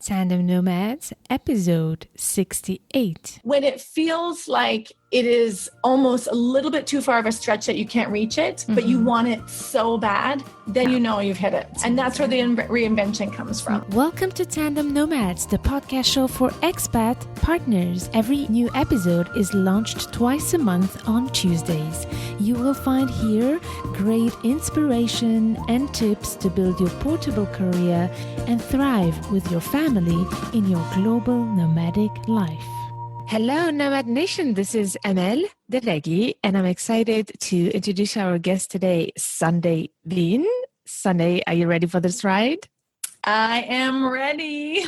Tandem Nomads, episode 68. When it feels like it is almost a little bit too far of a stretch that you can't reach it, but you want it so bad, then you know you've hit it. And that's where the reinvention comes from. Welcome to Tandem Nomads, the podcast show for expat partners. Every new episode is launched twice a month on Tuesdays. You will find here great inspiration and tips to build your portable career and thrive with your family in your global nomadic life. Hello, Nomad Nation. This is Amel Deregi, and I'm excited to introduce our guest today, Sundae Bean. Sundae, are you ready for this ride? I am ready.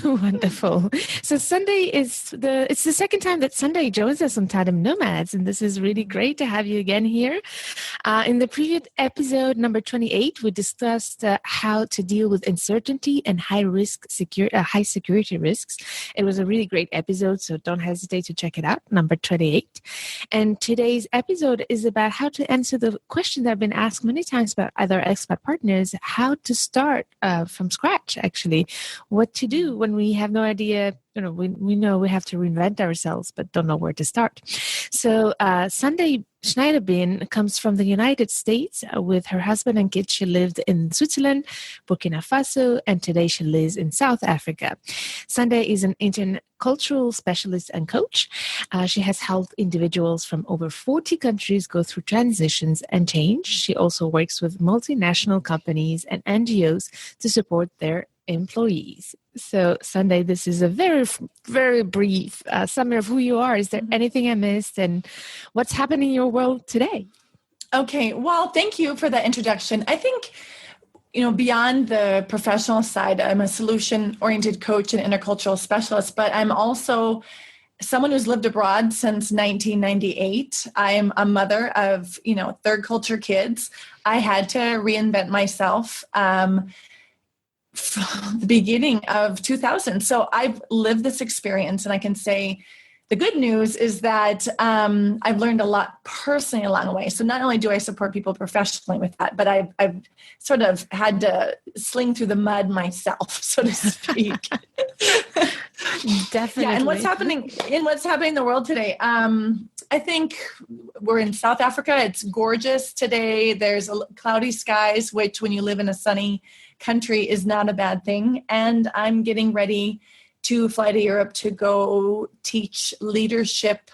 Wonderful. So Sundae it's the second time that Sundae joins us on Tandem Nomads, and this is really great to have you again here. In the previous episode, number 28, we discussed how to deal with uncertainty and high security risks. It was a really great episode, so don't hesitate to check it out, number 28. And today's episode is about how to answer the question that I've been asked many times by other expat partners, how to start from scratch, actually, what to do when we have no idea. We know we have to reinvent ourselves, but don't know where to start. So Sundae Schneider-Bean comes from the United States. With her husband and kids, she lived in Switzerland, Burkina Faso, and today she lives in South Africa. Sundae is an intercultural specialist and coach. She has helped individuals from over 40 countries go through transitions and change. She also works with multinational companies and NGOs to support their employees. So, Sundae, this is a very, very brief summary of who you are. Is there anything I missed, and what's happening in your world today? Okay, well, thank you for that introduction. I think, beyond the professional side, I'm a solution-oriented coach and intercultural specialist, but I'm also someone who's lived abroad since 1998. I am a mother of, third culture kids. I had to reinvent myself the beginning of 2000. So I've lived this experience, and I can say the good news is that I've learned a lot personally along the way. So not only do I support people professionally with that, but I've sort of had to sling through the mud myself, so to speak. Definitely. Yeah, and what's happening in the world today? I think we're in South Africa. It's gorgeous today. There's cloudy skies, which when you live in a sunny country is not a bad thing. And I'm getting ready to fly to Europe to go teach leadership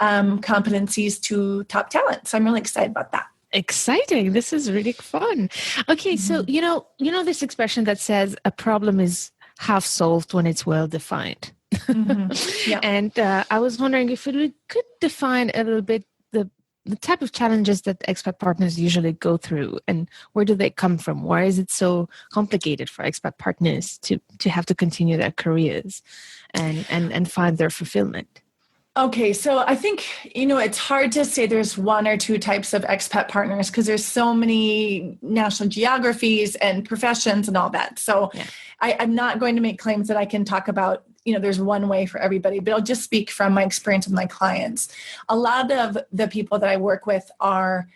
competencies to top talent. So I'm really excited about that. Exciting. This is really fun. Okay. So, you know this expression that says a problem is half solved when it's well defined. Yeah. And I was wondering if we could define a little bit the type of challenges that expat partners usually go through, and where do they come from? Why is it so complicated for expat partners to have to continue their careers and find their fulfillment? Okay, so I think, it's hard to say there's one or two types of expat partners because there's so many national geographies and professions and all that. So yeah. I'm not going to make claims that I can talk about, there's one way for everybody, but I'll just speak from my experience with my clients. A lot of the people that I work with are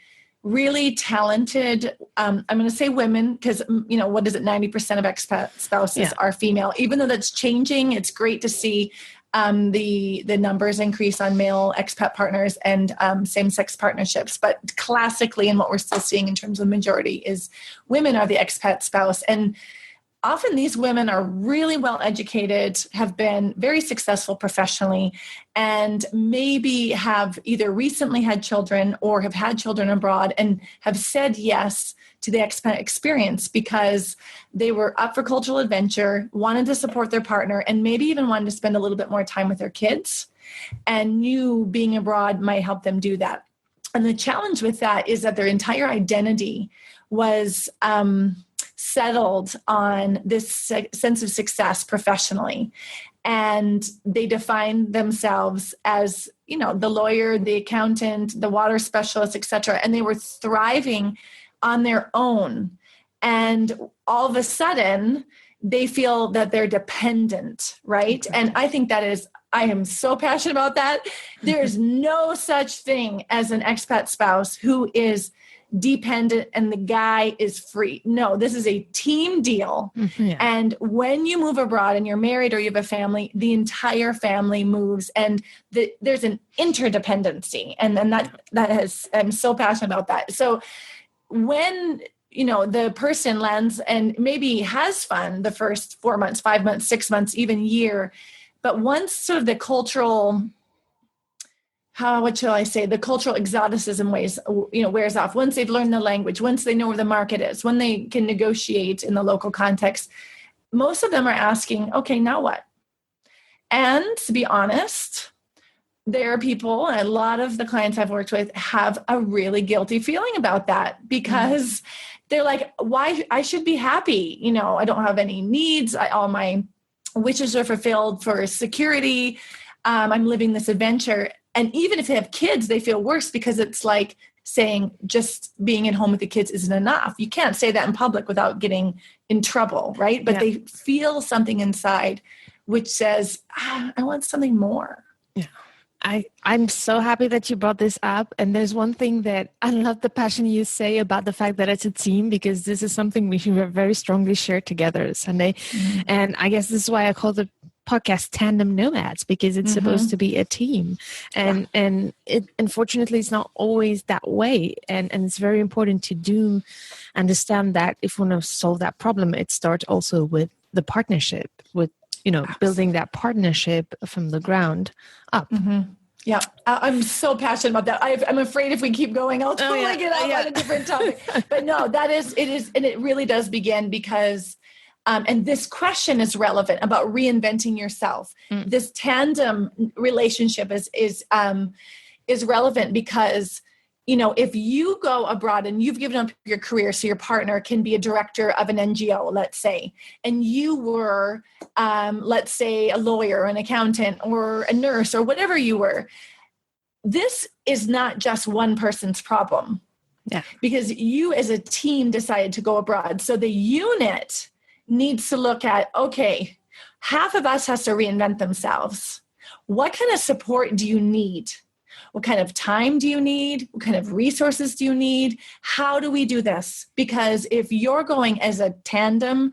really talented. I'm going to say women because, what is it? 90% of expat spouses are female. Even though that's changing, it's great to see the numbers increase on male expat partners and same-sex partnerships. But classically, and what we're still seeing in terms of majority is women are the expat spouse. And often these women are really well educated, have been very successful professionally, and maybe have either recently had children or have had children abroad and have said yes to the expat experience because they were up for cultural adventure, wanted to support their partner, and maybe even wanted to spend a little bit more time with their kids, and knew being abroad might help them do that. And the challenge with that is that their entire identity was settled on this sense of success professionally. And they defined themselves as, the lawyer, the accountant, the water specialist, etc. And they were thriving on their own. And all of a sudden, they feel that they're dependent, right? And I think I am so passionate about that. There is no such thing as an expat spouse who is dependent and the guy is free. No, this is a team deal. Yeah. And when you move abroad and you're married or you have a family, the entire family moves, and there's an interdependency. And I'm so passionate about that. So when, the person lands and maybe has fun the first 4 months, 5 months, 6 months, even year, but once sort of the cultural, the cultural exoticism wears off, once they've learned the language, once they know where the market is, when they can negotiate in the local context, most of them are asking, okay, now what? And to be honest, there are people, and a lot of the clients I've worked with have a really guilty feeling about that, because they're like, why? I should be happy. I don't have any needs. All my wishes are fulfilled for security. I'm living this adventure. And even if they have kids, they feel worse, because it's like saying just being at home with the kids isn't enough. You can't say that in public without getting in trouble, right? But they feel something inside which says, I want something more. Yeah. I'm so happy that you brought this up. And there's one thing that I love the passion you say about the fact that it's a team, because this is something we very strongly share together, Sundae. Mm-hmm. And I guess this is why I call the podcast Tandem Nomads, because it's supposed to be a team. And it, unfortunately, it's not always that way. And it's very important to understand that if we want to solve that problem, it starts also with the partnership, with building that partnership from the ground up. Mm-hmm. Yeah, I'm so passionate about that. I'm afraid if we keep going, I'll totally get off on a different topic. But no, it is, and it really does begin because, and this question is relevant about reinventing yourself. This tandem relationship is relevant because, if you go abroad and you've given up your career, so your partner can be a director of an NGO, let's say, and you were, let's say, a lawyer, an accountant, or a nurse, or whatever you were, this is not just one person's problem. Yeah. Because you as a team decided to go abroad. So the unit needs to look at, okay, half of us has to reinvent themselves. What kind of support do you need? What kind of time do you need? What kind of resources do you need? How do we do this? Because if you're going as a tandem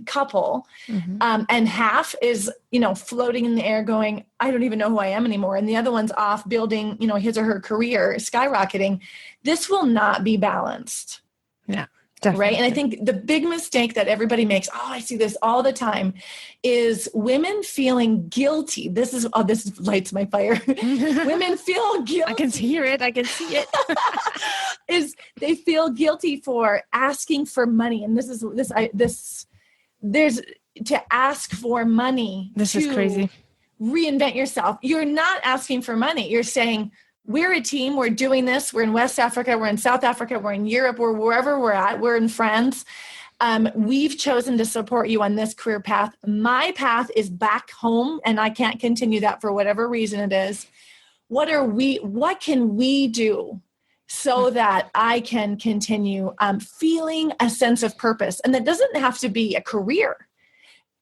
couple, and half is, floating in the air going, I don't even know who I am anymore, and the other one's off building, his or her career, skyrocketing, this will not be balanced. Yeah. Definitely. Right. And I think the big mistake that everybody makes, I see this all the time, is women feeling guilty. This lights my fire. Women feel guilty. I can hear it. I can see it. They feel guilty for asking for money. And there's to ask for money. This is crazy. Reinvent yourself. You're not asking for money. You're saying, we're a team. We're doing this. We're in West Africa. We're in South Africa. We're in Europe. We're wherever we're at. We're in France. We've chosen to support you on this career path. My path is back home, and I can't continue that for whatever reason it is. What can we do so that I can continue feeling a sense of purpose? And that doesn't have to be a career,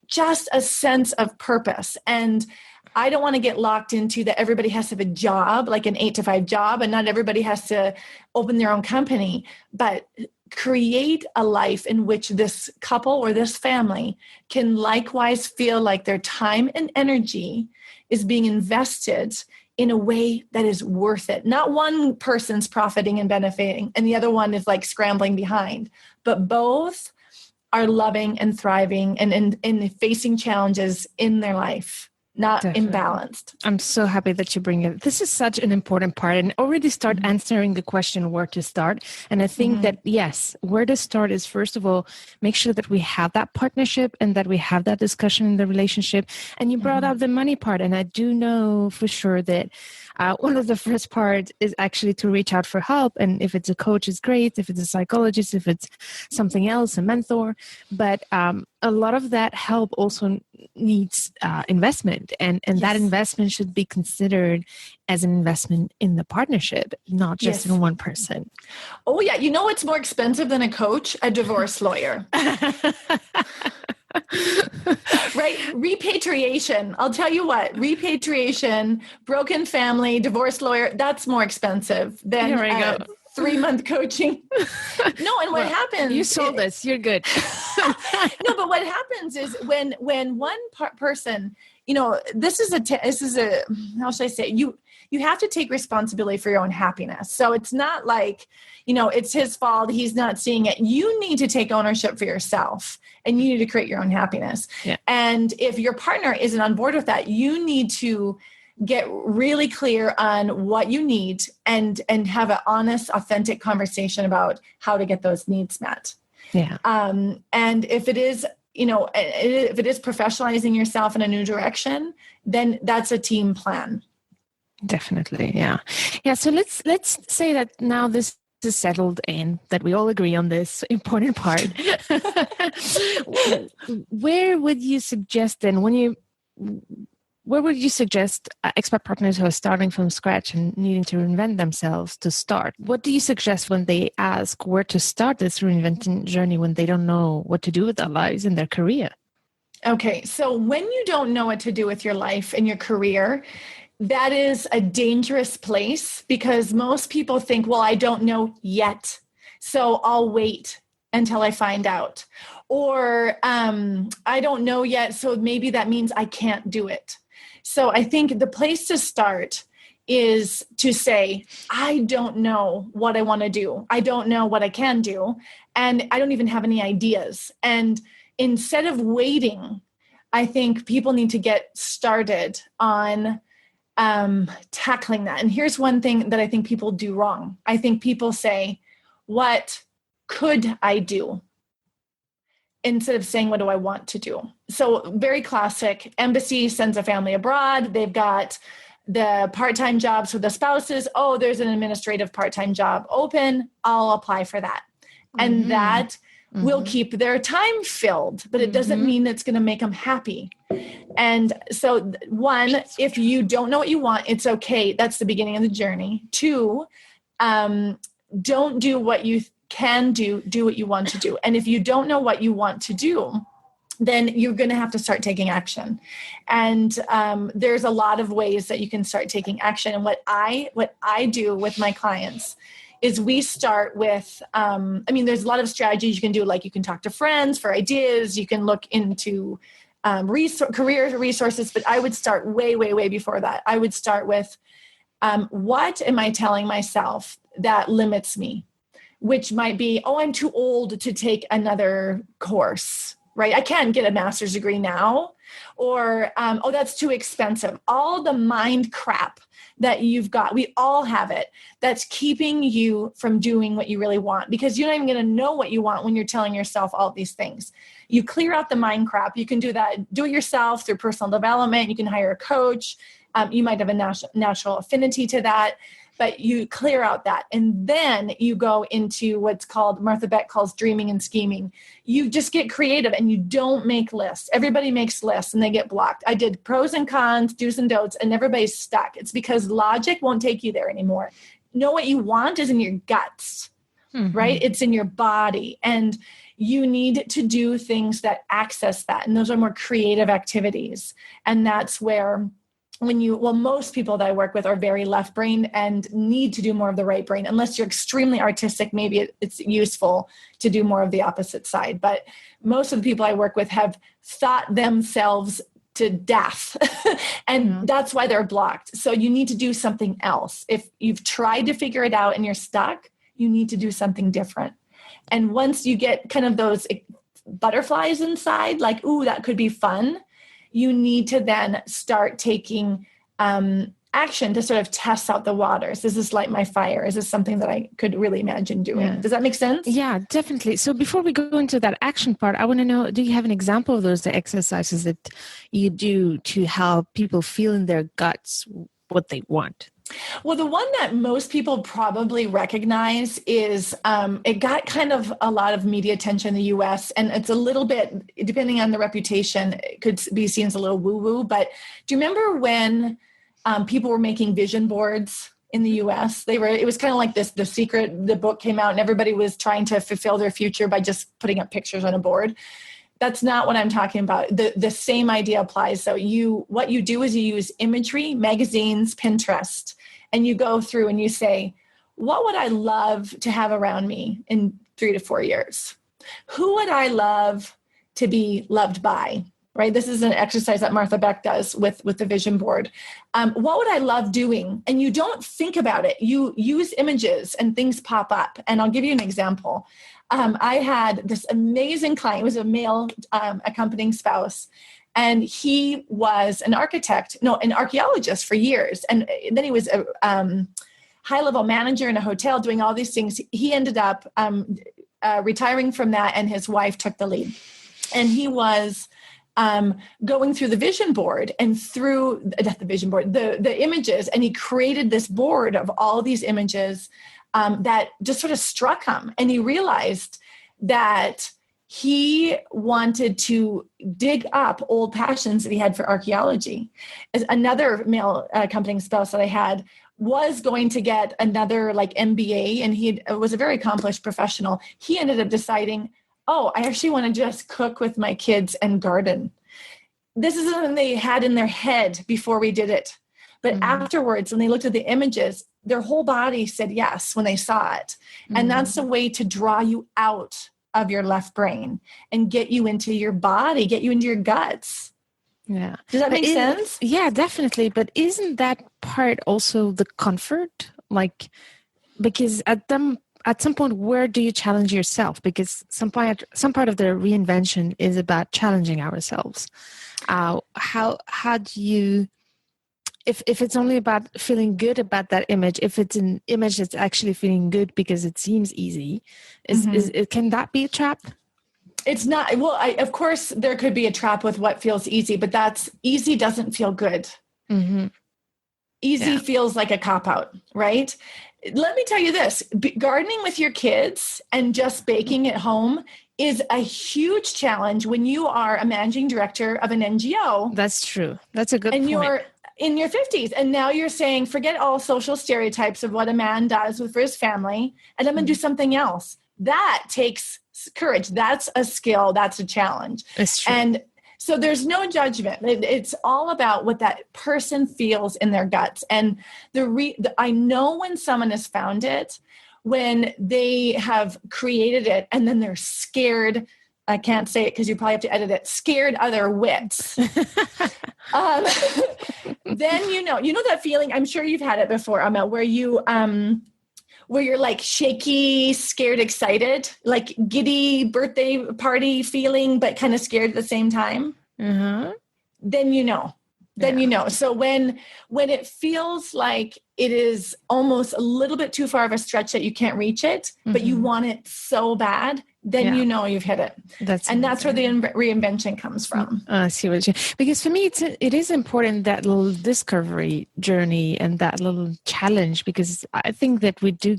just a sense of purpose. And I don't want to get locked into that everybody has to have a job, like an 8-to-5 job, and not everybody has to open their own company, but create a life in which this couple or this family can likewise feel like their time and energy is being invested in a way that is worth it. Not one person's profiting and benefiting, and the other one is like scrambling behind, but both are loving and thriving and facing challenges in their life. Not Definitely. Imbalanced. I'm so happy that you bring it. This is such an important part, and already start answering the question where to start. And I think that, yes, where to start is, first of all, make sure that we have that partnership and that we have that discussion in the relationship. And you brought up the money part. And I do know for sure that one of the first parts is actually to reach out for help. And if it's a coach, it's great. If it's a psychologist, if it's something else, a mentor. But a lot of that help also needs investment. And yes. That investment should be considered as an investment in the partnership, not just in one person. Oh, yeah. You know what's more expensive than a coach? A divorce lawyer. Right? Repatriation. I'll tell you what, repatriation, broken family, divorce lawyer, that's more expensive than 3-month coaching. No, and what happens? You sold this. You're good. No, but what happens is when one person, this is a how should I say, you have to take responsibility for your own happiness. So it's not like, it's his fault, he's not seeing it. You need to take ownership for yourself, and you need to create your own happiness. Yeah. And if your partner isn't on board with that, you need to get really clear on what you need and have an honest, authentic conversation about how to get those needs met. Yeah. And if it is, if it is professionalizing yourself in a new direction, then that's a team plan. Definitely. Yeah. Yeah. So let's say that now this is settled in, that we all agree on this important part. Where would you suggest then where would you suggest expat partners who are starting from scratch and needing to reinvent themselves to start? What do you suggest when they ask where to start this reinventing journey when they don't know what to do with their lives and their career? Okay, so when you don't know what to do with your life and your career, that is a dangerous place, because most people think, well, I don't know yet, so I'll wait until I find out. Or I don't know yet, so maybe that means I can't do it. So I think the place to start is to say, I don't know what I want to do. I don't know what I can do. And I don't even have any ideas. And instead of waiting, I think people need to get started on tackling that. And here's one thing that I think people do wrong. I think people say, what could I do? Instead of saying, what do I want to do? So very classic, embassy sends a family abroad. They've got the part-time jobs for the spouses. Oh, there's an administrative part-time job open. I'll apply for that. And that will keep their time filled, but it doesn't mean it's going to make them happy. And so one, if you don't know what you want, it's okay. That's the beginning of the journey. 2, don't do what you can do what you want to do. And if you don't know what you want to do, then you're going to have to start taking action. And there's a lot of ways that you can start taking action. And what I do with my clients is we start with, there's a lot of strategies you can do. Like you can talk to friends for ideas. You can look into career resources, but I would start way, way, way before that. I would start with, what am I telling myself that limits me? Which might be, oh, I'm too old to take another course, right? I can't get a master's degree now. Or, oh, that's too expensive. All the mind crap that you've got, we all have it, that's keeping you from doing what you really want, because you're not even going to know what you want when you're telling yourself all these things. You clear out the mind crap. You can do that, do it yourself through personal development. You can hire a coach. You might have a natural affinity to that. But you clear out that. And then you go into what's called, Martha Beck calls dreaming and scheming. You just get creative and you don't make lists. Everybody makes lists and they get blocked. I did pros and cons, do's and don'ts, and everybody's stuck. It's because logic won't take you there anymore. Know what you want is in your guts, right? It's in your body. And you need to do things that access that. And those are more creative activities. And that's where most people that I work with are very left brain and need to do more of the right brain. Unless you're extremely artistic, maybe it's useful to do more of the opposite side. But most of the people I work with have thought themselves to death. And that's why they're blocked. So you need to do something else. If you've tried to figure it out and you're stuck, you need to do something different. And once you get kind of those butterflies inside, like, ooh, that could be fun, you need to then start taking action to sort of test out the waters. Is this light my fire? Is this something that I could really imagine doing? Yeah. Does that make sense? Yeah, definitely. So before we go into that action part, I want to know, do you have an example of those exercises that you do to help people feel in their guts what they want? Well, the one that most people probably recognize is it got kind of a lot of media attention in the U.S. and it's a little bit, depending on the reputation, it could be seen as a little woo-woo. But do you remember when people were making vision boards in the U.S.? It was kind of like this, the book came out and everybody was trying to fulfill their future by just putting up pictures on a board. That's not what I'm talking about. The same idea applies. So what you do is you use imagery, magazines, Pinterest, and you go through and you say, what would I love to have around me in 3 to 4 years? Who would I love to be loved by? Right? This is an exercise that Martha Beck does with the vision board. What would I love doing? And you don't think about it. You use images and things pop up. And I'll give you an example. I had this amazing client. It was a male accompanying spouse. And he was an archaeologist for years. And then he was a high-level manager in a hotel doing all these things. He ended up retiring from that, and his wife took the lead. And he was going through the vision board and through the images. And he created this board of all these images that just sort of struck him. And he realized that he wanted to dig up old passions that he had for archaeology. As another male accompanying spouse that I had was going to get another like MBA, and he was a very accomplished professional. He ended up deciding, oh, I actually want to just cook with my kids and garden. This is something they had in their head before we did it. But afterwards, when they looked at the images, their whole body said yes when they saw it. And that's a way to draw you out of your left brain and get you into your body, get you into your guts. Yeah. Does that make sense? Yeah, definitely. But isn't that part also the comfort? Like, because at some point, where do you challenge yourself? Because some part of the reinvention is about challenging ourselves. How do you, if it's only about feeling good about that image, if it's an image that's actually feeling good because it seems easy, can that be a trap? It's not. Well, of course, there could be a trap with what feels easy, but that's easy doesn't feel good. Easy feels like a cop-out, right? Let me tell you this, gardening with your kids and just baking at home is a huge challenge when you are a managing director of an NGO. That's true. That's a good point. And you're in your 50s. And now you're saying, forget all social stereotypes of what a man does for his family, and I'm going to do something else. That takes courage. That's a skill. That's a challenge. It's true. And so there's no judgment. It's all about what that person feels in their guts. And I know when someone has found it, when they have created it, and then they're scared. I can't say it because you probably have to edit it. Scared out of their wits. Then you know that feeling. I'm sure you've had it before, Amma, where you're like shaky, scared, excited, like giddy birthday party feeling, but kind of scared at the same time. Then you know. So when it feels like it is almost a little bit too far of a stretch that you can't reach it, but you want it so bad, then you know you've hit it. That's where the reinvention comes from. I see what because for me, it is important, that little discovery journey and that little challenge, because I think that we do,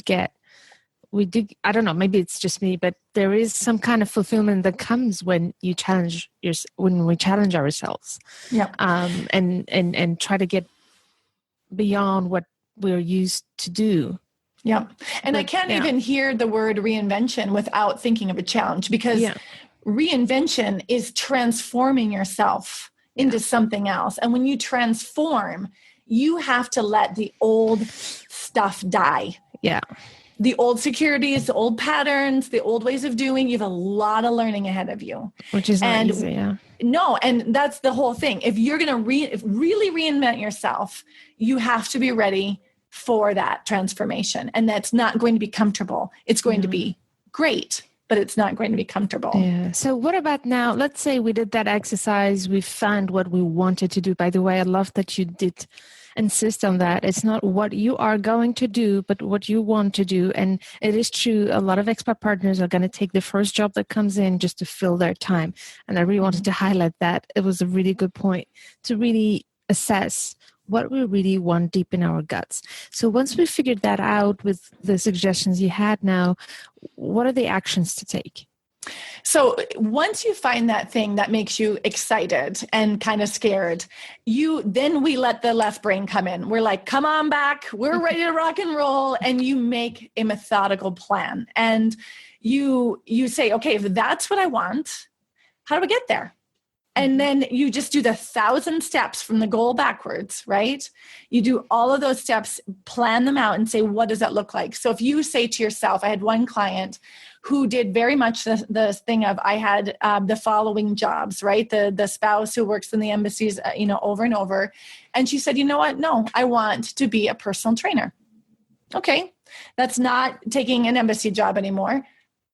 I don't know, maybe it's just me, but there is some kind of fulfillment that comes when we challenge ourselves. Yeah. And try to get beyond what we're used to do. Yeah. And I can't even hear the word reinvention without thinking of a challenge, because reinvention is transforming yourself into something else. And when you transform, you have to let the old stuff die. Yeah. The old securities, the old patterns, the old ways of doing, you have a lot of learning ahead of you. Which is not easy, yeah. No, and that's the whole thing. If you're going to really reinvent yourself, you have to be ready for that transformation. And that's not going to be comfortable. It's going to be great, but it's not going to be comfortable. Yeah. So what about now? Let's say we did that exercise. We found what we wanted to do. By the way, I love that you did insist on that. It's not what you are going to do, but what you want to do. And it is true, a lot of expat partners are going to take the first job that comes in just to fill their time. And I really wanted to highlight that. It was a really good point to really assess what we really want deep in our guts. So once we figured that out with the suggestions you had now, what are the actions to take? So once you find that thing that makes you excited and kind of scared, then we let the left brain come in. We're like, come on back. We're ready to rock and roll. And you make a methodical plan. And you say, okay, if that's what I want, how do we get there? And then you just do the 1,000 steps from the goal backwards, right? You do all of those steps, plan them out and say, what does that look like? So if you say to yourself, I had one client who did very much the thing of, I had the following jobs, right? The spouse who works in the embassies, over and over. And she said, you know what? No, I want to be a personal trainer. Okay. That's not taking an embassy job anymore.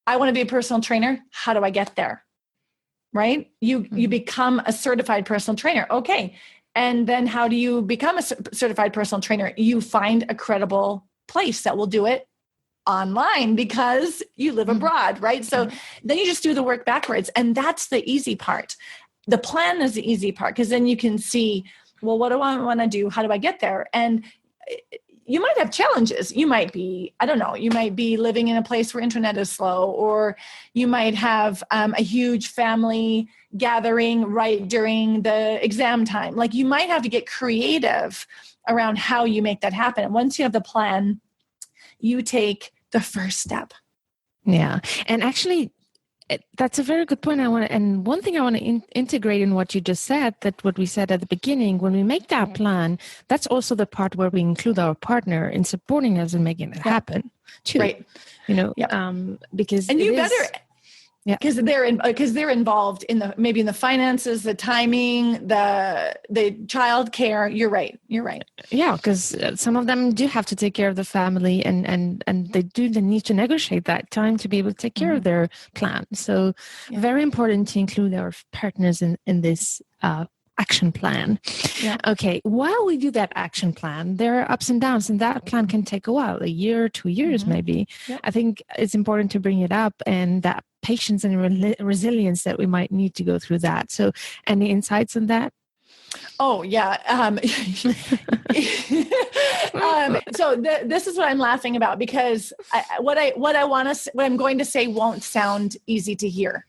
I want to be a personal trainer. How do I get there? Right? You become a certified personal trainer. Okay. And then how do you become a certified personal trainer? You find a credible place that will do it online because you live abroad, right? So then you just do the work backwards. And that's the easy part. The plan is the easy part because then you can see, well, what do I want to do? How do I get there? And you might have challenges. You might be, I don't know, you might be living in a place where internet is slow, or you might have a huge family gathering right during the exam time. Like you might have to get creative around how you make that happen. And once you have the plan, you take the first step. Yeah. And actually, that's a very good point. And one thing I want to integrate in what you just said, that what we said at the beginning, when we make that plan, that's also the part where we include our partner in supporting us and making it happen too. Right. Because and you better, because they're involved in the finances, the timing, the childcare. You're right. Yeah, because some of them do have to take care of the family, and they need to negotiate that time to be able to take care of their plan. So very important to include our partners in this action plan. Yeah. Okay. While we do that action plan, there are ups and downs, and that plan can take a while, a year, 2 years, maybe. Yep. I think it's important to bring it up, and that patience and resilience that we might need to go through that. So any insights on that? Oh, yeah. So this is what I'm laughing about, because what I'm going to say won't sound easy to hear.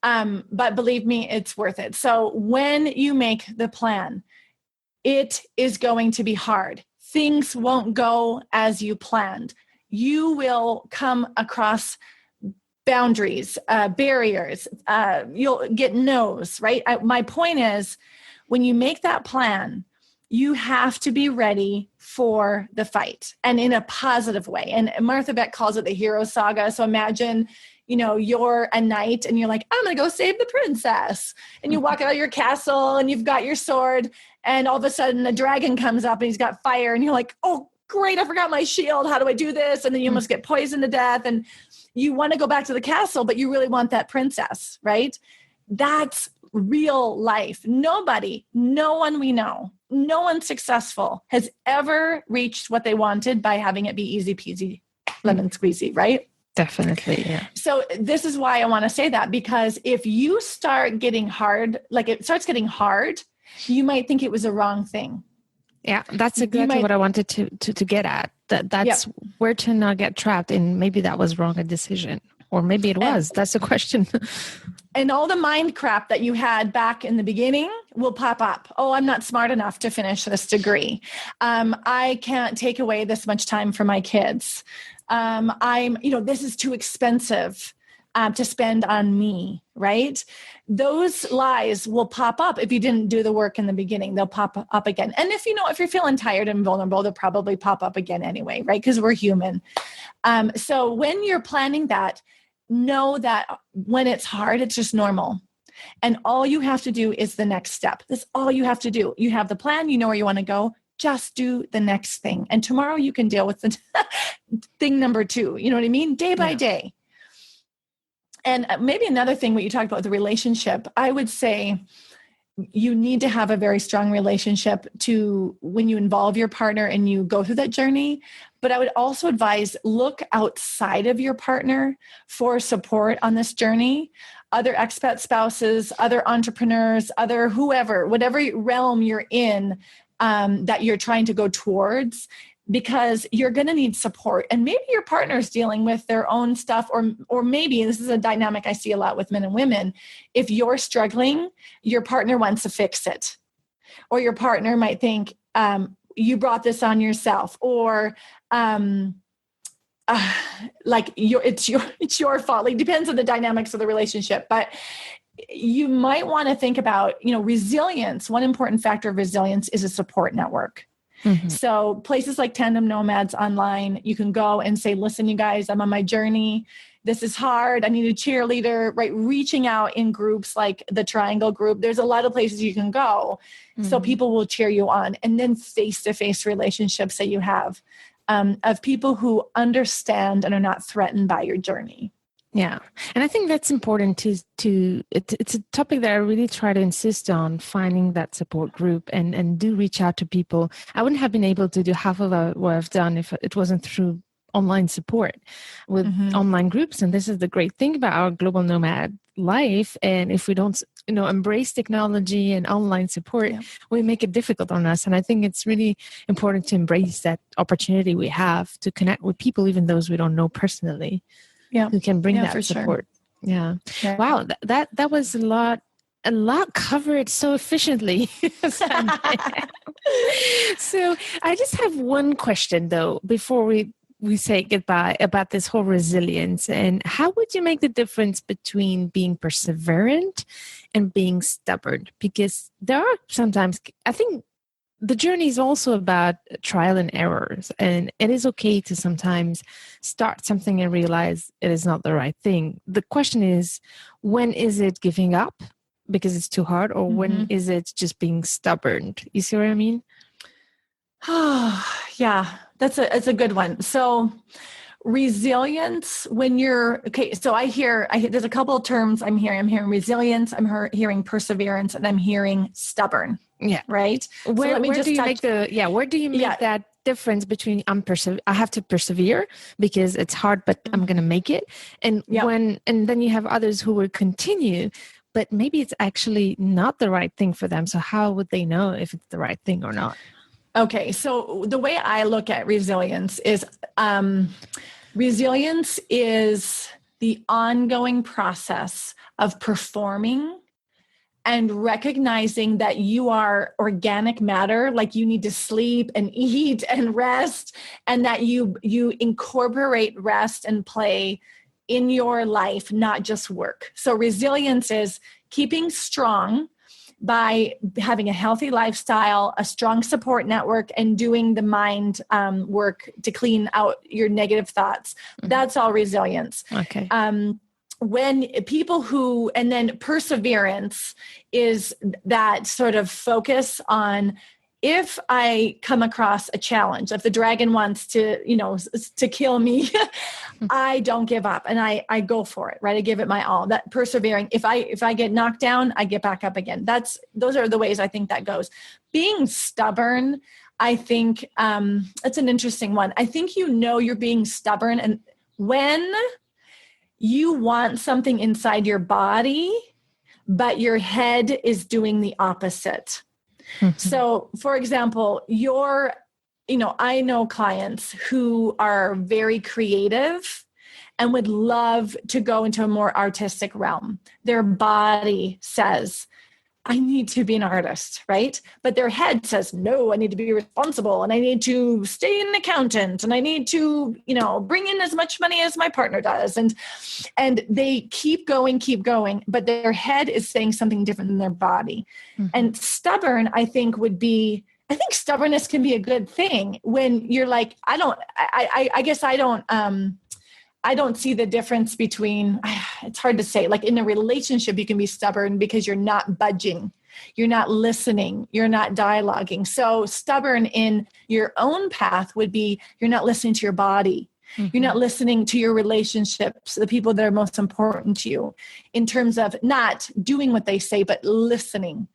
But believe me, it's worth it. So when you make the plan, it is going to be hard. Things won't go as you planned. You will come across boundaries, barriers. You'll get no's, right? My point is, when you make that plan, you have to be ready for the fight, and in a positive way. And Martha Beck calls it the hero saga. So imagine, you're a knight and you're like, I'm going to go save the princess. And you walk out of your castle and you've got your sword, and all of a sudden a dragon comes up and he's got fire, and you're like, oh, great, I forgot my shield. How do I do this? And then you almost get poisoned to death, and you want to go back to the castle, but you really want that princess, right? That's real life. No one we know, no one successful has ever reached what they wanted by having it be easy peasy, lemon squeezy, right? Definitely, yeah. So this is why I want to say that, because if you start getting hard, like it starts getting hard, you might think it was a wrong thing. Yeah, that's exactly what I wanted to get at. That's where to not get trapped in, maybe that was wrong a decision. Or maybe it was. That's the question. And all the mind crap that you had back in the beginning will pop up. Oh, I'm not smart enough to finish this degree. I can't take away this much time from my kids. This is too expensive to spend on me, right? Those lies will pop up if you didn't do the work in the beginning. They'll pop up again. And if you're feeling tired and vulnerable, they'll probably pop up again anyway, right? Because we're human. So when you're planning that, know that when it's hard, it's just normal. And all you have to do is the next step. That's all you have to do. You have the plan, you know where you want to go. Just do the next thing. And tomorrow you can deal with the thing number 2. You know what I mean? Day by day. And maybe another thing, what you talked about, the relationship, I would say you need to have a very strong relationship to when you involve your partner and you go through that journey. But I would also advise, look outside of your partner for support on this journey. Other expat spouses, other entrepreneurs, other whoever, whatever realm you're in that you're trying to go towards, because you're going to need support. And maybe your partner is dealing with their own stuff, or maybe, and this is a dynamic I see a lot with men and women, if you're struggling, your partner wants to fix it. Or your partner might think, you brought this on yourself, or it's your fault. It depends on the dynamics of the relationship. But you might want to think about, resilience. One important factor of resilience is a support network. Mm-hmm. So places like Tandem Nomads online, you can go and say, listen, you guys, I'm on my journey. This is hard. I need a cheerleader, right? Reaching out in groups like the Triangle group. There's a lot of places you can go. Mm-hmm. So people will cheer you on. And then face-to-face relationships that you have of people who understand and are not threatened by your journey. Yeah. And I think that's important it's a topic that I really try to insist on, finding that support group and do reach out to people. I wouldn't have been able to do half of what I've done if it wasn't through online support with online groups. And this is the great thing about our global nomad life. And if we don't, embrace technology and online support, we make it difficult on us. And I think it's really important to embrace that opportunity we have to connect with people, even those we don't know personally. Yeah, who can bring that support. Sure. Yeah. Wow, that was a lot covered so efficiently. So I just have one question though before we say goodbye about this whole resilience. And how would you make the difference between being perseverant and being stubborn? Because there are sometimes, I think, the journey is also about trial and errors, and it is okay to sometimes start something and realize it is not the right thing. The question is, when is it giving up because it's too hard, or when is it just being stubborn? You see what I mean? Oh, yeah, that's a good one. So resilience, when you're, okay, so I hear there's a couple of terms I'm hearing. I'm hearing resilience, I'm hearing perseverance, and I'm hearing stubborn. Yeah. Right. Where do you make that difference between I have to persevere because it's hard, but I'm going to make it. And and then you have others who will continue, but maybe it's actually not the right thing for them. So how would they know if it's the right thing or not? Okay. So the way I look at resilience is the ongoing process of performing and recognizing that you are organic matter, like you need to sleep and eat and rest, and that you incorporate rest and play in your life, not just work. So resilience is keeping strong by having a healthy lifestyle, a strong support network, and doing the mind work to clean out your negative thoughts. Mm-hmm. That's all resilience. Okay. When people and then perseverance is that sort of focus on, if I come across a challenge, if the dragon wants to kill me, I don't give up and I go for it, right? I give it my all. That persevering, if I get knocked down, I get back up again. Those are the ways I think that goes. Being stubborn, I think that's an interesting one. I think you're being stubborn, and when you want something inside your body, but your head is doing the opposite. Mm-hmm. So, for example, I know clients who are very creative and would love to go into a more artistic realm. Their body says, I need to be an artist, right? But their head says, no, I need to be responsible, and I need to stay an accountant, and I need to, bring in as much money as my partner does. And they keep going, but their head is saying something different than their body. Mm-hmm. And stubborn, I think stubbornness can be a good thing when you're like, I guess I don't see the difference between, it's hard to say, like in a relationship, you can be stubborn because you're not budging, you're not listening, you're not dialoguing. So stubborn in your own path would be, you're not listening to your body. Mm-hmm. You're not listening to your relationships, the people that are most important to you, in terms of not doing what they say, but listening.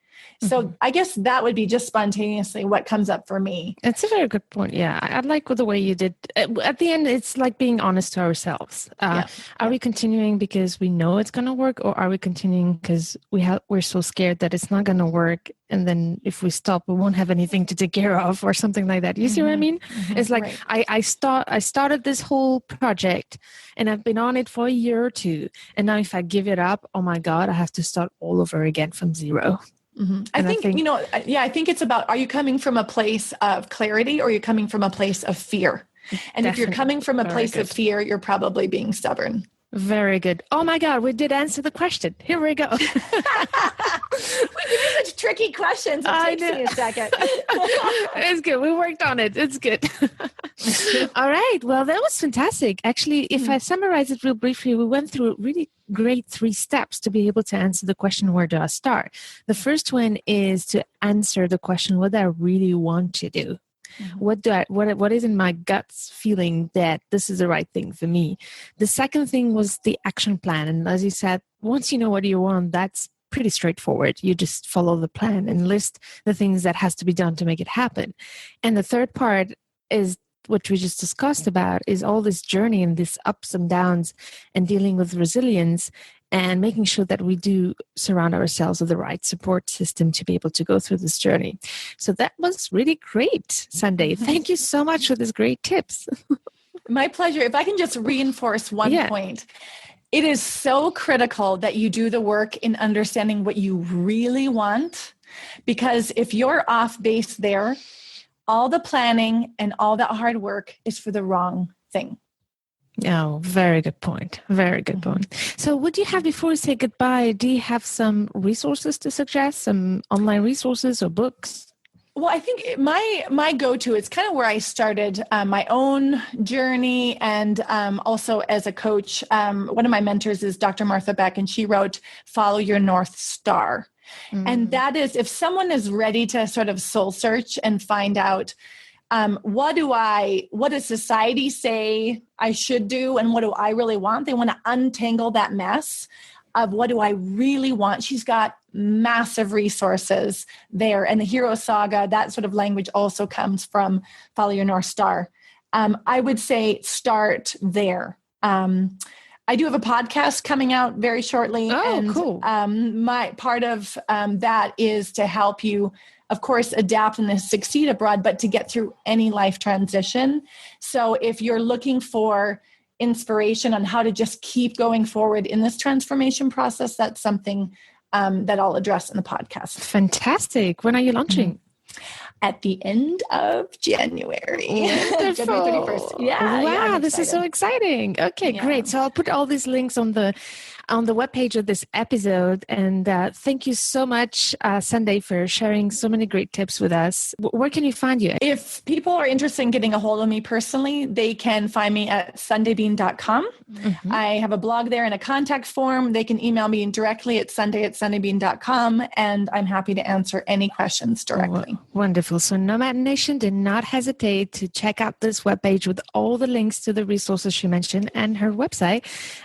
So I guess that would be just spontaneously what comes up for me. That's a very good point. Yeah. I like the way you did. At the end, it's like being honest to ourselves. Are we continuing because we know it's going to work, or are we continuing because we're so scared that it's not going to work? And then if we stop, we won't have anything to take care of or something like that. You see what I mean? Mm-hmm. It's like, right. I started this whole project and I've been on it for a year or two. And now if I give it up, oh my God, I have to start all over again from zero. Mm-hmm. I think it's about, are you coming from a place of clarity, or are you coming from a place of fear? And Definitely. If you're coming from a place of fear, you're probably being stubborn. Very good. Oh my God, we did answer the question. Here we go. We give you such tricky questions. It takes me a second. It's good. We worked on it. It's good. All right. Well, that was fantastic. Actually, if I summarize it real briefly, we went through really great 3 steps to be able to answer the question, where do I start? The first one is to answer the question, what do I really want to do? What is in my guts feeling that this is the right thing for me? The second thing was the action plan. And as you said, once you know what you want, that's pretty straightforward. You just follow the plan and list the things that has to be done to make it happen. And the third part is what we just discussed about, is all this journey and these ups and downs and dealing with resilience and making sure that we do surround ourselves with the right support system to be able to go through this journey. So that was really great, Sundae. Thank you so much for these great tips. My pleasure. If I can just reinforce one point. It is so critical that you do the work in understanding what you really want, because if you're off base there, all the planning and all that hard work is for the wrong thing. Oh, very good point. Very good point. So what do you have, before we say goodbye, do you have some resources to suggest, some online resources or books? Well, I think my go-to, it's kind of where I started my own journey, and also as a coach. One of my mentors is Dr. Martha Beck, and she wrote Follow Your North Star. And that is, if someone is ready to sort of soul search and find out, what does society say I should do, and what do I really want? They want to untangle that mess of what do I really want. She's got massive resources there. And the Hero Saga, that sort of language also comes from Follow Your North Star. I would say start there. I do have a podcast coming out very shortly. Cool. My part of that is to help you, of course, adapt and succeed abroad, but to get through any life transition. So if you're looking for inspiration on how to just keep going forward in this transformation process, that's something that I'll address in the podcast. Fantastic. When are you launching? At the end of January. January 31st. Yeah. Wow, this is so exciting. Okay, great. So I'll put all these links on the webpage of this episode. And thank you so much, Sundae, for sharing so many great tips with us. Where can you find you? If people are interested in getting a hold of me personally, they can find me at sundaybean.com. I have a blog there and a contact form. They can email me directly at sunday@sundaybean.com, and I'm happy to answer any questions directly. Wonderful. So Nomad Nation, do not hesitate to check out this webpage with all the links to the resources she mentioned and her website.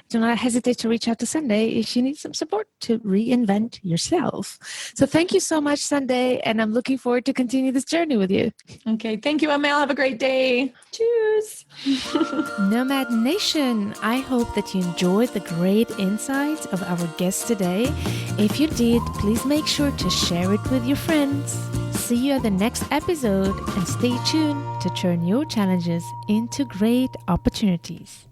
Do not hesitate to reach out to Sundae if you need some support to reinvent yourself. So thank you so much, Sundae, and I'm looking forward to continue this journey with you. Okay. Thank you, Amel. Have a great day. Cheers. Nomad Nation, I hope that you enjoyed the great insights of our guest today. If you did, please make sure to share it with your friends. See you at the next episode, and stay tuned to turn your challenges into great opportunities.